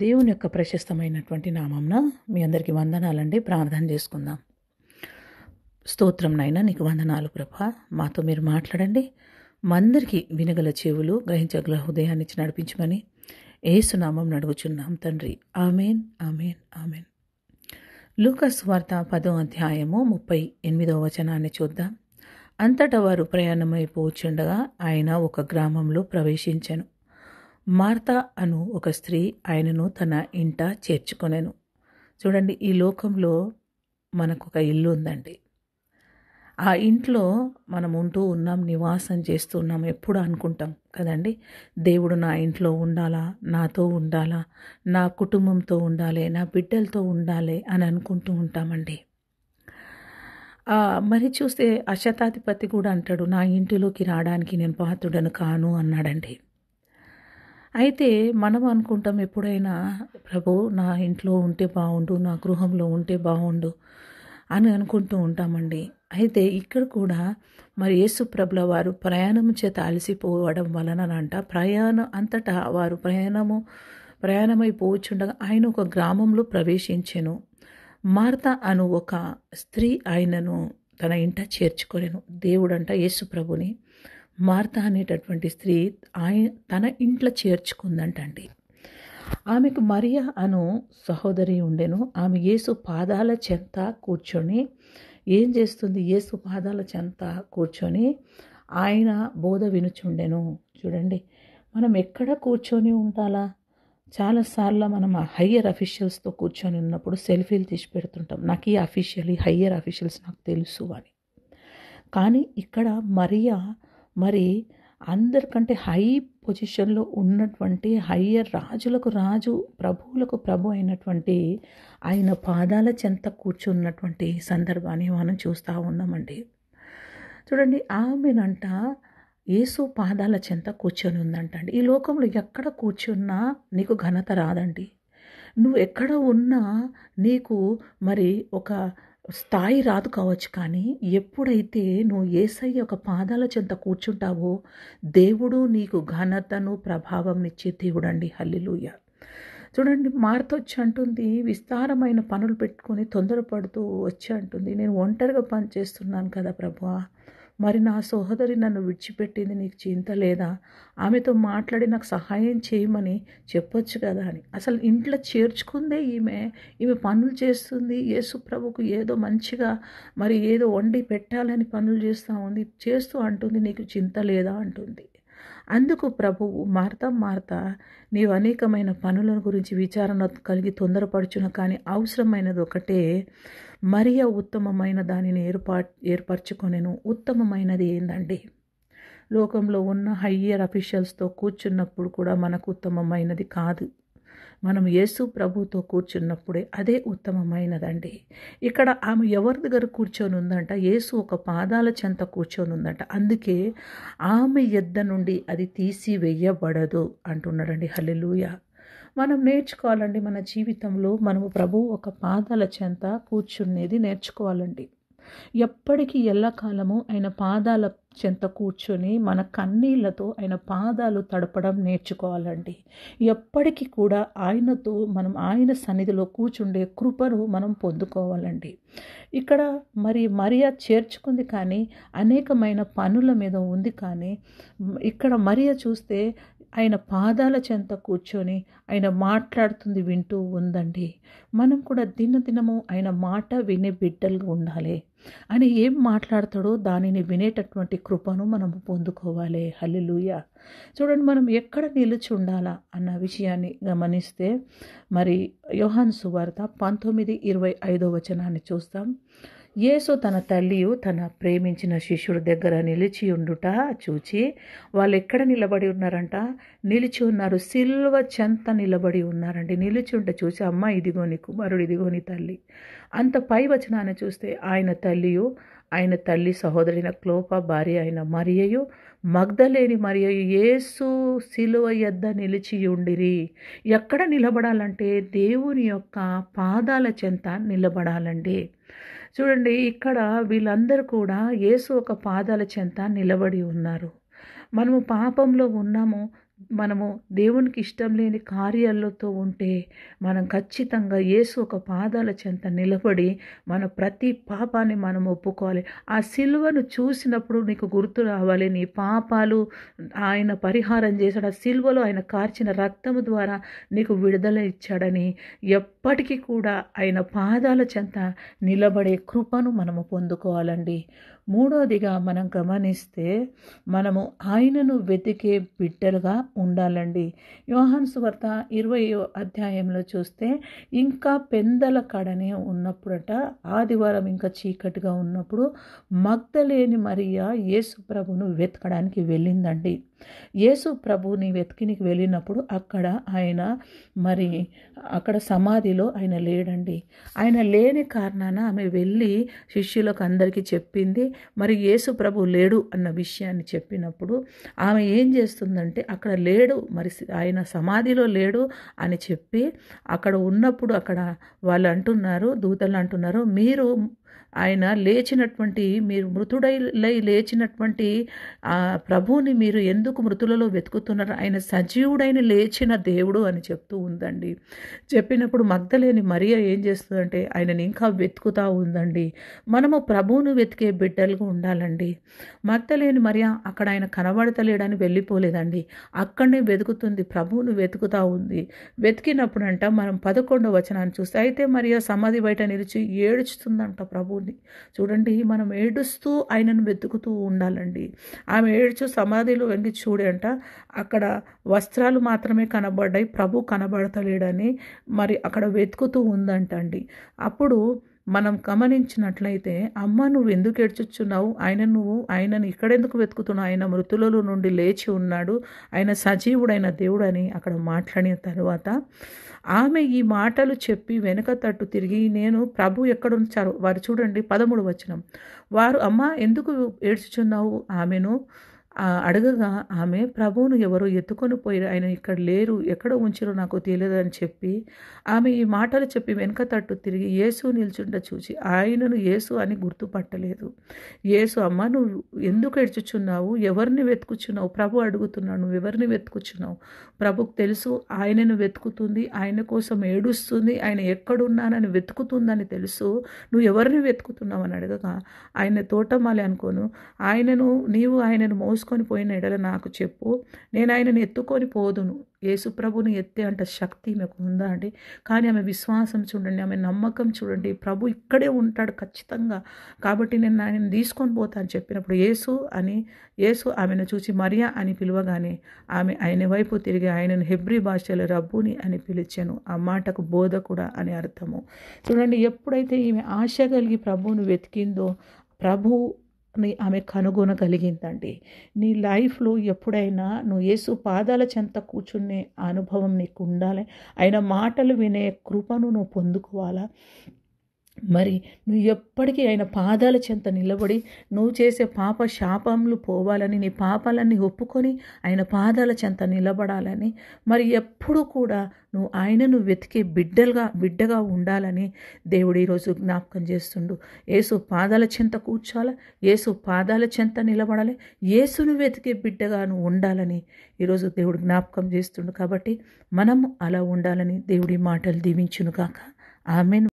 దేవుని యొక్క ప్రశస్తమైనటువంటి నామంన మీ అందరికీ వందనాలండి. ప్రార్థన చేసుకుందాం. స్తోత్రం నాయనా, నీకు వందనాలు ప్రభా. మాతో మీరు మాట్లాడండి. మా అందరికీ వినగల చెవులు, గ్రహించగల హృదయాన్ని ఇచ్చి నడిపించమని యేసునామం అడుగుచున్నాం తండ్రి. Amen, amen, amen. లూకాసు వార్త 10వ అధ్యాయము 38వ వచనాన్ని చూద్దాం. అంతటా వారు ప్రయాణమైపోచుండగా ఆయన ఒక గ్రామంలో ప్రవేశించెను. మార్తా అను ఒక స్త్రీ ఆయనను తన ఇంట చేర్చుకొనెను. చూడండి, ఈ లోకంలో మనకు ఒక ఇల్లు ఉందండి. ఆ ఇంట్లో మనం ఉంటూ ఉన్నాం, నివాసం చేస్తూ ఉన్నాం. ఎప్పుడు అనుకుంటాం కదండి, దేవుడు నా ఇంట్లో ఉండాలా, నాతో ఉండాలా, నా కుటుంబంతో ఉండాలి, నా బిడ్డలతో ఉండాలి అని అనుకుంటూ ఉంటామండి. మరి చూస్తే ఆ శతాధిపతి కూడా అంటాడు, నా ఇంటిలోకి రావడానికి నేను పాత్రుడను కాను అన్నాడండి. అయితే మనం అనుకుంటాం ఎప్పుడైనా, ప్రభు నా ఇంట్లో ఉంటే బాగుండు, నా గృహంలో ఉంటే బాగుండు అని అనుకుంటూ ఉంటామండి. అయితే ఇక్కడ కూడా మరి యేసు ప్రభుల వారు ప్రయాణం చేత అలసిపోవడం వలనంట అంతటా వారు ప్రయాణమైపోవచ్చుండగా ఆయన ఒక గ్రామంలో ప్రవేశించెను. మార్తా అను ఒక స్త్రీ ఆయనను తన ఇంట చేర్చుకొనెను. దేవుడంట యేసు ప్రభుని మార్తా అనేటటువంటి స్త్రీ తన ఇంట్లో చేర్చుకుందంటండి. ఆమెకు మరియా అను సహోదరి ఉండెను. ఆమె యేసు పాదాల చెంత కూర్చొని ఏం చేస్తుంది? యేసు పాదాల చెంత కూర్చొని ఆయన బోధ వినుచుండెను. చూడండి, మనం ఎక్కడ కూర్చొని ఉండాలా? చాలాసార్లు మనం ఆ హయ్యర్ అఫీషియల్స్తో కూర్చొని ఉన్నప్పుడు సెల్ఫీలు తీసి పెడుతుంటాం. నాకు ఈ హయ్యర్ అఫీషియల్స్ నాకు తెలుసు అని. కానీ ఇక్కడ మరియా మరి అందరికంటే హై పొజిషన్లో ఉన్నటువంటి హయ్యర్ రాజులకు రాజు, ప్రభువులకు ప్రభు అయినటువంటి ఆయన పాదాల చెంత కూర్చున్నటువంటి సందర్భాన్ని మనం చూస్తూ ఉన్నామండి. చూడండి, ఆమెనంట యేసు పాదాల చెంత కూర్చొని ఉందంటండి. ఈ లోకంలో ఎక్కడ కూర్చున్నా నీకు ఘనత రాదండి. నువ్వు ఎక్కడ ఉన్నా నీకు మరి ఒక స్థాయి రాదు కావచ్చు. కానీ ఎప్పుడైతే నువ్వు యేసయ్య ఒక పాదాల చెంత కూర్చుంటావో దేవుడు నీకు ఘనతను, ప్రభావం ఇచ్చే దేవుడండి. హల్లెలూయా. చూడండి, మార్త వచ్చి అంటుంది, విస్తారమైన పనులు పెట్టుకొని తొందరపడుతూ వచ్చి అంటుంది, నేను ఒంటరిగా పని చేస్తున్నాను కదా ప్రభువా, మరి నా సహోదరి నన్ను విడిచిపెట్టింది, నీకు చింత లేదా? ఆమెతో మాట్లాడి నాకు సహాయం చేయమని చెప్పొచ్చు కదా అని. అసలు ఇంట్లో చేర్చుకుందే ఈమె పనులు చేస్తుంది. యేసు ప్రభుకు ఏదో మంచిగా మరి ఏదో వండి పెట్టాలని పనులు చేస్తూ అంటుంది, నీకు చింత లేదా అంటుంది. అందుకు ప్రభువు, మార్తా నీవు అనేకమైన పనుల గురించి విచారణ కలిగి తొందరపడుచును, కానీ అవసరమైనది ఒకటే. మరియా ఉత్తమమైన దానిని ఏర్పరచుకొనెను. ఉత్తమమైనది ఏందండి? లోకంలో ఉన్న హయ్యర్ అఫీషియల్స్తో కూర్చున్నప్పుడు కూడా మనకు ఉత్తమమైనది కాదు. మనం యేసు ప్రభుతో కూర్చున్నప్పుడే అదే ఉత్తమమైనదండి. ఇక్కడ ఆమె ఎవరి దగ్గర కూర్చొని ఉందంట? యేసు ఒక పాదాల చెంత కూర్చొని ఉందంట. అందుకే ఆమె యొద్ద నుండి అది తీసివేయబడదు అంటున్నాడండి. హల్లెలూయా. మనం నేర్చుకోవాలండి మన జీవితంలో. మనము ప్రభువు ఒక పాదాల చెంత కూర్చునేది నేర్చుకోవాలండి. ఎప్పటికీ ఎల్లకాలము ఆయన పాదాల చెంత కూర్చొని మన కన్నీళ్లతో ఆయన పాదాలు తడపడం నేర్చుకోవాలండి. ఎప్పటికీ కూడా ఆయనతో మనం ఆయన సన్నిధిలో కూర్చుండే కృపను మనం పొందుకోవాలండి. ఇక్కడ మరి మరియా చేర్చుకుంది, కానీ అనేకమైన పనుల మీద ఉంది. కానీ ఇక్కడ మరియా చూస్తే ఆయన పాదాల చెంత కూర్చొని ఆయన మాట్లాడుతుంది వింటూ ఉందండి. మనం కూడా దినదినము ఆయన మాట వినే బిడ్డలుగా ఉండాలి. ఆయన ఏం మాట్లాడతాడో దానిని వినేటటువంటి కృపను మనం పొందుకోవాలి. హల్లెలూయా. చూడండి, మనం ఎక్కడ నిలిచి ఉండాలా అన్న విషయాన్ని గమనిస్తే మరి యోహాను సువార్త 19:25 వచనాన్ని చూస్తాం. యేసు తన తల్లియు తన ప్రేమించిన శిష్యుడి దగ్గర నిలిచి ఉండుట చూచి, వాళ్ళు ఎక్కడ నిలబడి ఉన్నారంట? నిలిచి ఉన్నారు, సిలువ చెంత నిలబడి ఉన్నారండి. నిలిచి ఉంటే చూసి, అమ్మ ఇదిగో నీ కుమారుడు, ఇదిగో నీ తల్లి. అంత పై వచనాన్ని చూస్తే ఆయన తల్లియు, ఆయన తల్లి సహోదరిన క్లోప భార్య అయిన మరియయు, మగ్దలేని మరియయు యేసు సిలువ యొద్ద నిలిచి ఉండిరి. ఎక్కడ నిలబడాలంటే దేవుని యొక్క పాదాల చెంత నిలబడాలండి. చూడండి, ఇక్కడ వీళ్ళందరూ కూడా యేసు ఒక పాదాల చెంత నిలబడి ఉన్నారు. మనము పాపంలో ఉన్నాము, మనము దేవునికి ఇష్టం లేని కార్యాలతో ఉంటే మనం ఖచ్చితంగా యేసు ఒక పాదాల చెంత నిలబడి మన ప్రతి పాపాన్ని మనం ఒప్పుకోవాలి. ఆ సిలువను చూసినప్పుడు నీకు గుర్తు రావాలి, నీ పాపాలు ఆయన పరిహారం చేశాడు. ఆ సిలువలో ఆయన కార్చిన రక్తము ద్వారా నీకు విడుదల ఇచ్చాడని ఎప్పటికీ కూడా ఆయన పాదాల చెంత నిలబడే కృపను మనము పొందుకోవాలండి. మూడోదిగా మనం గమనిస్తే మనము ఆయనను వెతికే బిడ్డలుగా ఉండాలండి. యోహాను సువార్త 20వ అధ్యాయంలో చూస్తే ఇంకా పెందల కడనే ఉన్నప్పుడట, ఆదివారం ఇంకా చీకటిగా ఉన్నప్పుడు మగ్దలేని మరియా యేసు ప్రభును వెతకడానికి వెళ్ళిందండి. యేసు ప్రభుని వెతికినికి వెళ్ళినప్పుడు అక్కడ సమాధిలో ఆయన లేడండి. ఆయన లేని కారణాన ఆమె వెళ్ళి శిష్యులకు అందరికీ చెప్పింది. మరి యేసు ప్రభు లేడు అన్న విషయాన్ని చెప్పినప్పుడు ఆమె ఏం చేస్తుందంటే, అక్కడ లేడు, మరి ఆయన సమాధిలో లేడు అని చెప్పి అక్కడ ఉన్నప్పుడు అక్కడ వాళ్ళు అంటున్నారు, దూతలు అంటున్నారు, ఆయన మీరు మృతుడై లేచినటువంటి ప్రభువుని మీరు ఎందుకు మృతులలో వెతుకుతున్నారు? ఆయన సజీవుడైన లేచిన దేవుడు అని చెప్తూ ఉందండి. చెప్పినప్పుడు మగ్దలేని మరియ ఏం చేస్తుందంటే ఆయనని ఇంకా వెతుకుతూ ఉందండి. మనము ప్రభువును వెతికే బిడ్డలుగా ఉండాలండి. మగ్దలేని మరియ అక్కడ ఆయన కనబడతలేడని వెళ్ళిపోలేదండి, అక్కడనే వెతుకుతుంది, ప్రభువును వెతుకుతూ ఉంది. వెతికినప్పుడంట మనం 11వ వచనాన్ని చూస్తే, అయితే మరియ సమాధి బయట నిలిచి ఏడుస్తుందంట ప్రభువుని. చూడండి, మనం ఏడుస్తూ ఆయనను వెతుకుతూ ఉండాలండి. ఆమె ఏడ్చు సమాధిలో వెంగి చూడంట, అక్కడ వస్త్రాలు మాత్రమే కనబడ్డాయి, ప్రభు కనబడతలేడని మరి అక్కడ వెతుకుతూ ఉందంట అండి. అప్పుడు మనం గమనించినట్లయితే, అమ్మ నువ్వు ఎందుకు ఏడ్చుచున్నావు? ఆయనను ఇక్కడెందుకు వెతుకుతున్నావు? ఆయన మృతులలో నుండి లేచి ఉన్నాడు, ఆయన సజీవుడైన దేవుడని అక్కడ మాట్లాడిన తర్వాత ఆమె ఈ మాటలు చెప్పి వెనుక తట్టు తిరిగి, నేను ప్రభు ఎక్కడుంచారు వారు చూడండి 13వ వచనం, వారు అమ్మ ఎందుకు ఏడ్చుచున్నావు ఆమెను అడగగా, ఆమె ప్రభువును ఎవరో ఎత్తుకొని పోయారు, ఆయన ఇక్కడ లేరు, ఎక్కడ ఉంచారో నాకు తెలియదని చెప్పి ఆమె ఈ మాటలు చెప్పి వెనుక తట్టు తిరిగి యేసు నిల్చుండ చూసి ఆయనను యేసు అని గుర్తుపట్టలేదు. యేసు, అమ్మ నువ్వు ఎందుకు ఏడ్చుచున్నావు? ఎవరిని వెతుకుచున్నావు? ప్రభు అడుగుతున్నావు, నువ్వు ఎవరిని వెతుకుచున్నావు? ప్రభుకు తెలుసు ఆయనను వెతుకుతుంది, ఆయన కోసం ఏడుస్తుంది, ఆయన ఎక్కడున్నానని వెతుకుతుందని తెలుసు. నువ్వు ఎవరిని వెతుకుతున్నావు అని అడగగా, ఆయన తోటమాలి అనుకోను, నీవు ఆయనను మోసుకొని పోయిన ఎడల నాకు చెప్పు, నేను ఆయనను ఎత్తుకొని పోదును. యేసు ప్రభుని ఎత్తే అంట శక్తి మీకు ఉందా అండి? కానీ ఆమె విశ్వాసం చూడండి, ఆమె నమ్మకం చూడండి, ప్రభు ఇక్కడే ఉంటాడు ఖచ్చితంగా, కాబట్టి నేను ఆయనను తీసుకొని పోతా అని చెప్పినప్పుడు యేసు ఆమెను చూసి మరియా అని పిలవగానే ఆమె ఆయన వైపు తిరిగి ఆయనను హెబ్రీ భాషలో రబ్బుని అని పిలిచాను. ఆ మాటకు బోధకుడా అని అర్థము. చూడండి, ఎప్పుడైతే ఈమె ఆశ కలిగి ప్రభువును వెతికిందో ఆమె కనుగొనగలిగిందండి. నీ లైఫ్లో ఎప్పుడైనా నువ్వు యేసు పాదాల చెంత కూర్చునే అనుభవం నీకు ఉండాలి. ఆయన మాటలు వినే కృపను నువ్వు పొందుకోవాలా? మరి నువ్వు ఎప్పటికీ ఆయన పాదాల చెంత నిలబడి నువ్వు చేసే పాప శాపములు పోవాలని, నీ పాపాలన్నీ ఒప్పుకొని ఆయన పాదాల చెంత నిలబడాలని, మరి ఎప్పుడు కూడా నువ్వు ఆయనను వెతికే బిడ్డగా ఉండాలని దేవుడు ఈరోజు జ్ఞాపకం చేస్తుండు. యేసు పాదాల చెంత కూర్చోాలా, యేసు పాదాల చెంత నిలబడాలి, యేసును వెతికే బిడ్డగా నువ్వు ఉండాలని ఈరోజు దేవుడు జ్ఞాపకం చేస్తుండు. కాబట్టి మనం అలా ఉండాలని దేవుడి మాటలు దీవించును గాక. ఆమేన్.